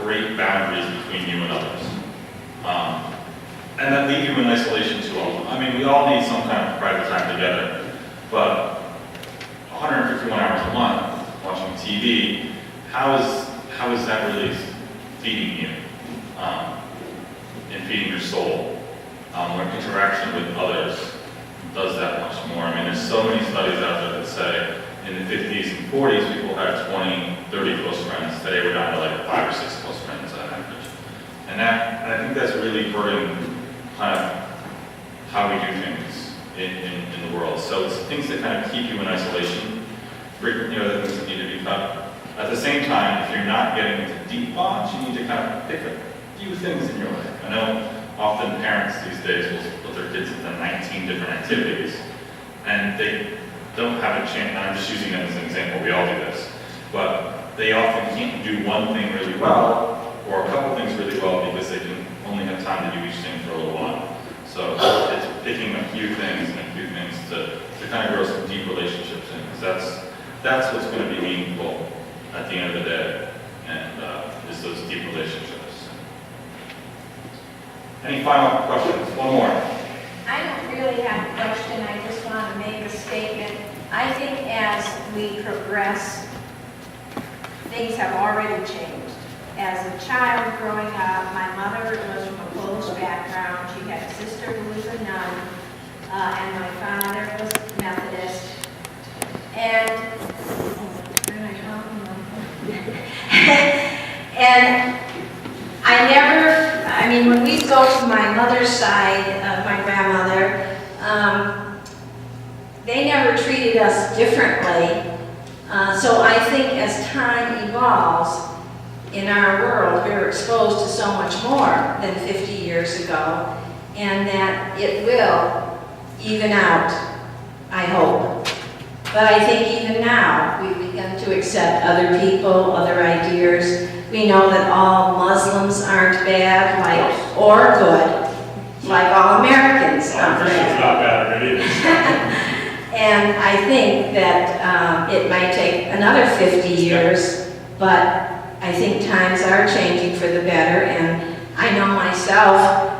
create boundaries between you and others. And that leave you in isolation too often. I mean, we all need some kind of private time together, but 151 hours a month watching TV, how is that really feeding you and feeding your soul? Where interaction with others does that much more. I mean, there's so many studies out there that say in the 50s and 40s, people had 20, 30 close friends. Today we're down to like 5 or 6 close friends on average. And I think that's really hurting kind of how we do things in the world. So it's things that kind of keep you in isolation, you know, the things that need to be cut. At the same time, if you're not getting into deep bonds, you need to kind of pick a few things in your life. I know often parents these days will put their kids into 19 different activities, and they don't have a chance, and I'm just using them as an example, we all do this, but they often can't do one thing really well, or a couple things really well, because they can only have time to do each thing for a little while. So it's picking a few things and a few things to kind of grow some deep relationships in, because that's what's going to be meaningful at the end of the day, and is those deep relationships. Any final questions? One more. I don't really have a question, I just want to make a statement. I think as we progress, things have already changed. As a child growing up, my mother was from a Polish background. She had a sister who was a nun, and my father was Methodist. And, and I mean, when we go to my mother's side of my grandmother, they never treated us differently. So I think as time evolves in our world, we're exposed to so much more than 50 years ago, and that it will even out, I hope. But I think even now, we've begun to accept other people, other ideas. We know that all Muslims aren't bad, or good, like all Americans aren't Christians bad. not bad or good either. And I think that it might take another 50 years, but I think times are changing for the better. And I know myself,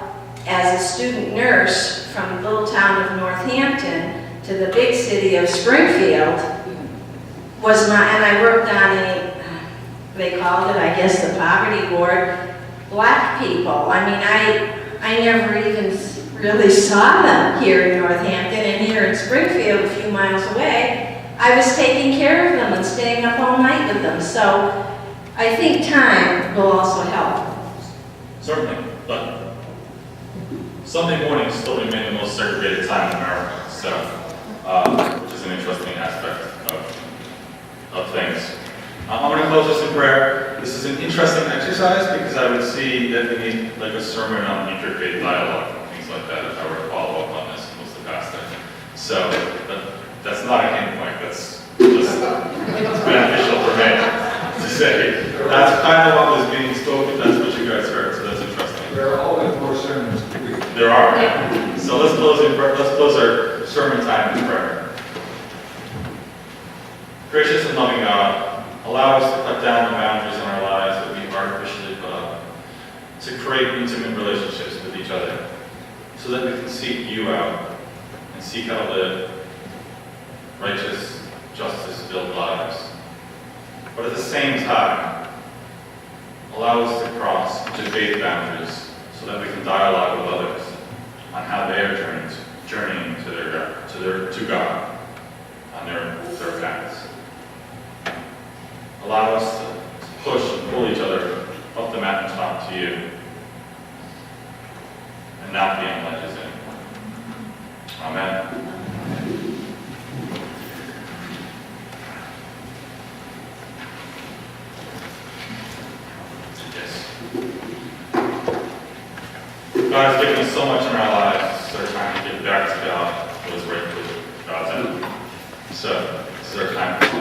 as a student nurse from the little town of Northampton to the big city of Springfield, and I worked on they called it, I guess, the poverty ward, black people. I mean, I never even really saw them here in Northampton, and here in Springfield, a few miles away, I was taking care of them and staying up all night with them. So I think time will also help. Certainly, but Sunday mornings still remain the most segregated time in America, so, which is an interesting aspect of things. I'm going to close this in prayer. This is an interesting exercise because I would see that we need like a sermon on interfaith dialogue and things like that if I were to follow up on this and was the pastor. So that's not a hand point. That's just beneficial for me to say. That's kind of what was being spoken. That's what you guys heard. So that's interesting. There are always more sermons to read. There are. Yeah. So let's close our sermon time in prayer. Gracious and loving God, allow us to cut down the boundaries in our lives that we artificially put up, to create intimate relationships with each other, so that we can seek you out and seek how to live righteous, justice-filled lives. But at the same time, allow us to cross into faith boundaries so that we can dialogue with others on how they are journeying to God on their paths. Allow us to push and pull each other up the mountaintop to you and not be on ledges anymore. Amen. Yes. God has given us so much in our lives, it's our time to give back to God what is rightfully God's own. So, this is our time.